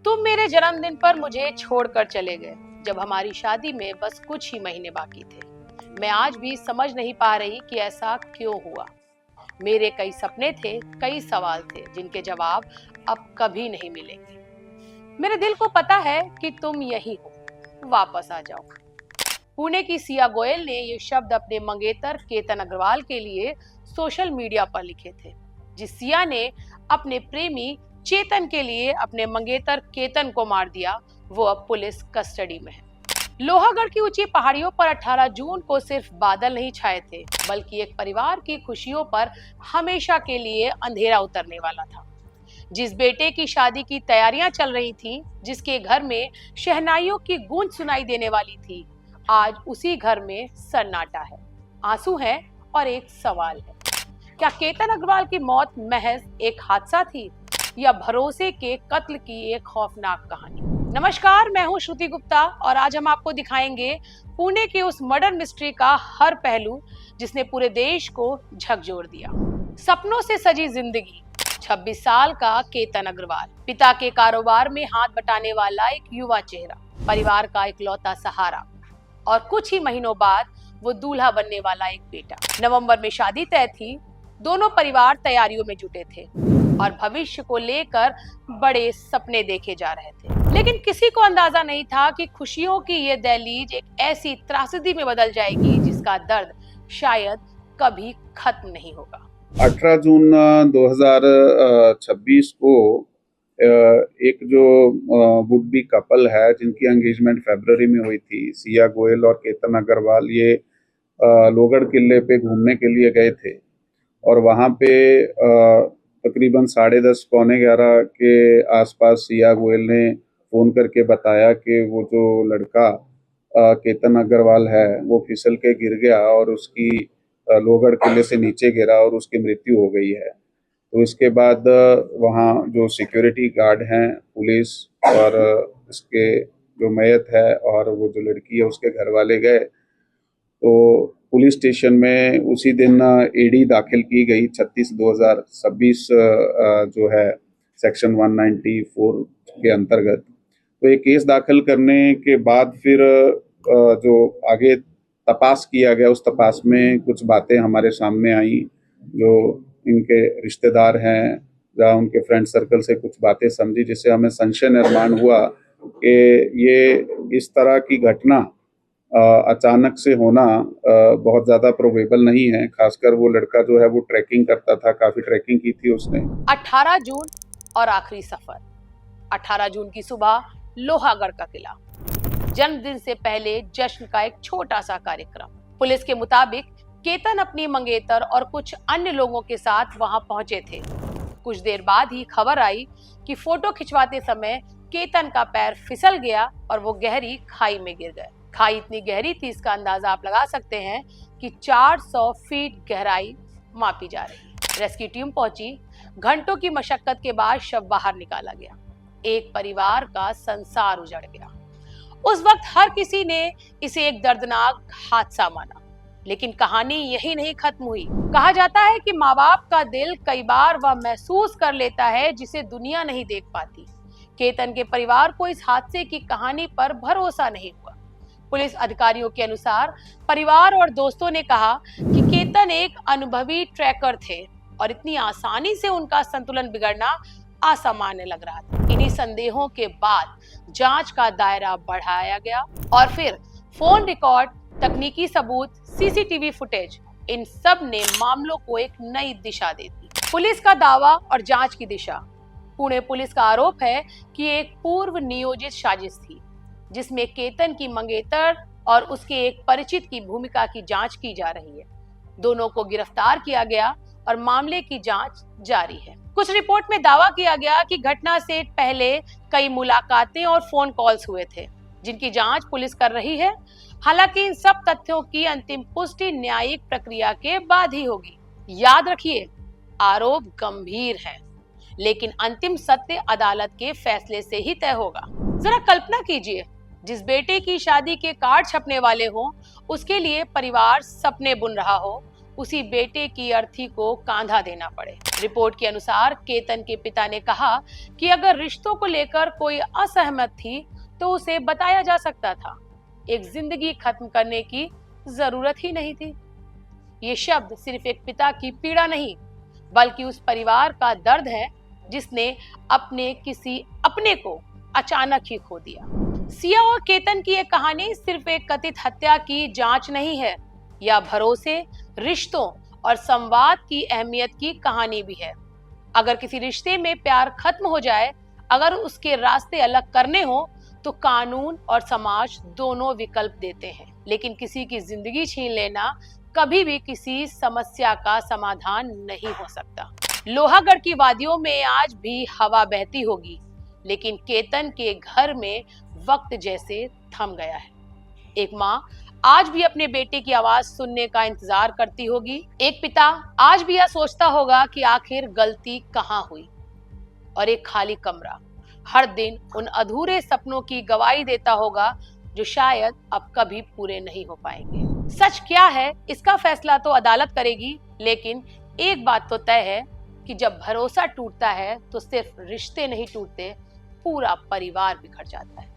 तुम मेरे जन्मदिन पर मुझे छोड़कर चले गए जब हमारी शादी में बस कुछ ही महीने बाकी थे। मैं आज भी समझ नहीं पा रही कि ऐसा क्यों हुआ। मेरे कई सपने थे, कई सवाल थे जिनके जवाब अब कभी नहीं मिलेंगे। मेरे दिल को पता है कि तुम यही हो, वापस आ जाओ। पुणे की सिया गोयल ने ये शब्द अपने मंगेतर केतन अग्रवाल के लिए सोशल मीडिया पर लिखे थे। जिस सिया ने अपने प्रेमी चेतन के लिए अपने मंगेतर केतन को मार दिया, वो अब पुलिस कस्टडी में है। लोहागढ़ की ऊंची पहाड़ियों पर 18 जून को सिर्फ बादल नहीं छाए थे, बल्कि एक परिवार की खुशियों पर हमेशा के लिए अंधेरा उतरने वाला था। जिस बेटे की शादी की तैयारियां चल रही थी, जिसके घर में शहनाइयों की गूंज सुनाई देने वाली थी, आज उसी घर में सन्नाटा है, आंसू है और एक सवाल है। क्या केतन अग्रवाल की मौत महज एक हादसा थी या भरोसे के कत्ल की एक खौफनाक कहानी? नमस्कार, मैं हूं श्रुति गुप्ता और आज हम आपको दिखाएंगे पुणे के उस मर्डर मिस्ट्री का हर पहलू जिसने पूरे देश को झकझोर दिया। सपनों से सजी जिंदगी, 26 साल का केतन अग्रवाल, पिता के कारोबार में हाथ बटाने वाला एक युवा चेहरा, परिवार का इकलौता सहारा और कुछ ही महीनों बाद वो दूल्हा बनने वाला एक बेटा। नवंबर में शादी तय थी, दोनों परिवार तैयारियों में जुटे थे और भविष्य को लेकर बड़े सपने देखे जा रहे थे। लेकिन किसी को अंदाजा नहीं था कि खुशियों की ये दहलीज एक ऐसी त्रासदी में बदल जाएगी जिसका दर्द शायद कभी खत्म नहीं होगा। 18 जून 2026 को एक जो वुड बी कपल है जिनकी एंगेजमेंट फरवरी में हुई थी, सिया गोयल और केतन अग्रवाल, ये लोहगढ़ किले पे घूमने के लिए गए थे और वहाँ पे तकरीबन 10:30 पौने 11 के आसपास सिया गोयल ने फ़ोन करके बताया कि वो जो लड़का केतन अग्रवाल है वो फिसल के गिर गया और उसकी लोहगढ़ किले से नीचे गिरा और उसकी मृत्यु हो गई है। तो इसके बाद वहाँ जो सिक्योरिटी गार्ड हैं, पुलिस और इसके जो मैयत है और वो जो लड़की है उसके घर वाले गए। तो पुलिस स्टेशन में उसी दिन एडी दाखिल की गई 36/2026 जो है सेक्शन 194 के अंतर्गत। तो ये केस दाखिल करने के बाद फिर जो आगे तपास किया गया, उस तपास में कुछ बातें हमारे सामने आई। जो इनके रिश्तेदार हैं या उनके फ्रेंड सर्कल से कुछ बातें समझी, जिससे हमें संशय निर्माण हुआ कि ये इस तरह की घटना अचानक से होना बहुत ज़्यादा प्रोबेबल नहीं है। खासकर वो लड़का जो है वो ट्रैकिंग करता था, काफ़ी ट्रैकिंग की थी उसने। 18 जून और आखिरी सफर। 18 जून की सुबह लोहागढ़ का किला, जन्मदिन से पहले जश्न का एक छोटा सा कार्यक्रम। पुलिस के मुताबिक केतन अपनी मंगेतर और कुछ अन्य लोगों के साथ वहां पहुंचे थे। कुछ देर बाद ही खबर आई कि फोटो खिंचवाते समय केतन का पैर फिसल गया और वो गहरी खाई में गिर गए। खाई इतनी गहरी थी, इसका अंदाजा आप लगा सकते हैं कि 400 फीट गहराई मापी जा रही। रेस्क्यू टीम पहुंची, घंटों की मशक्कत के बाद शव बाहर निकाला गया। एक परिवार का संसार उजड़ गया। उस वक्त हर किसी ने इसे एक दर्दनाक हादसा माना, लेकिन कहानी यही नहीं खत्म हुई। कहा जाता है कि माँ बाप का दिल कई बार वह महसूस कर लेता है जिसे दुनिया नहीं देख पाती। केतन के परिवार को इस हादसे की कहानी पर भरोसा नहीं हुआ। पुलिस अधिकारियों के अनुसार परिवार और दोस्तों ने कहा कि केतन एक अनुभवी ट्रैकर थे और इतनी आसानी से उनका संतुलन बिगड़ना असामान्य लग रहा था। इन्हीं संदेहों के बाद जांच का दायरा बढ़ाया गया और फिर फोन रिकॉर्ड, तकनीकी सबूत, सीसीटीवी फुटेज, इन सब ने मामलों को एक नई दिशा दे दी। पुलिस का दावा और जांच की दिशा। पुणे पुलिस का आरोप है कि एक पूर्व नियोजित साजिश थी जिसमें केतन की मंगेतर और उसके एक परिचित की भूमिका की जांच की जा रही है। दोनों को गिरफ्तार किया गया और मामले की जांच जारी है। कुछ रिपोर्ट में दावा किया गया कि घटना से पहले कई मुलाकातें और फोन कॉल्स हुए थे, जिनकी जांच पुलिस कर रही है। हालांकि इन सब तथ्यों की अंतिम पुष्टि न्यायिक प्रक्रिया के बाद ही होगी। याद रखिए, आरोप गंभीर है, लेकिन अंतिम सत्य अदालत के फैसले से ही तय होगा। जरा कल्पना कीजिए, जिस बेटे की शादी के कार्ड छपने वाले हों, उसके लिए परिवार सपने बुन रहा हो, उसी बेटे की अर्थी को कांधा देना पड़े। रिपोर्ट के अनुसार केतन के पिता ने कहा कि अगर रिश्तों को लेकर कोई असहमत थी तो उसे बताया जा सकता था। एक जिंदगी खत्म करने की जरूरत ही नहीं थी। ये शब्द सिर्फ एक पिता की पीड़ा नहीं, बल्कि उस परिवार का दर्द है जिसने अपने किसी अपने को अचानक ही खो दिया। सिया और केतन की ये कहानी सिर्फ एक कथित हत्या की जांच नहीं है, यह भरोसे, रिश्तों और संवाद की अहमियत की कहानी भी है। अगर किसी रिश्ते में प्यार खत्म हो जाए, अगर उसके रास्ते अलग करने हो, तो कानून और समाज दोनों विकल्प देते हैं, लेकिन किसी की जिंदगी छीन लेना कभी भी किसी समस्या का समाधान नहीं हो सकता। लोहागढ़ की वादियों में आज भी हवा बहती होगी, लेकिन केतन के घर में वक्त जैसे थम गया है। एक माँ आज भी अपने बेटे की आवाज सुनने का इंतजार करती होगी। एक पिता आज भी यह सोचता होगा कि आखिर गलती कहाँ हुई। और एक खाली कमरा हर दिन उन अधूरे सपनों की गवाही देता होगा जो शायद अब कभी पूरे नहीं हो पाएंगे। सच क्या है इसका फैसला तो अदालत करेगी, लेकिन एक बात तो तय है कि जब भरोसा टूटता है तो सिर्फ रिश्ते नहीं टूटते, पूरा परिवार बिखर जाता है।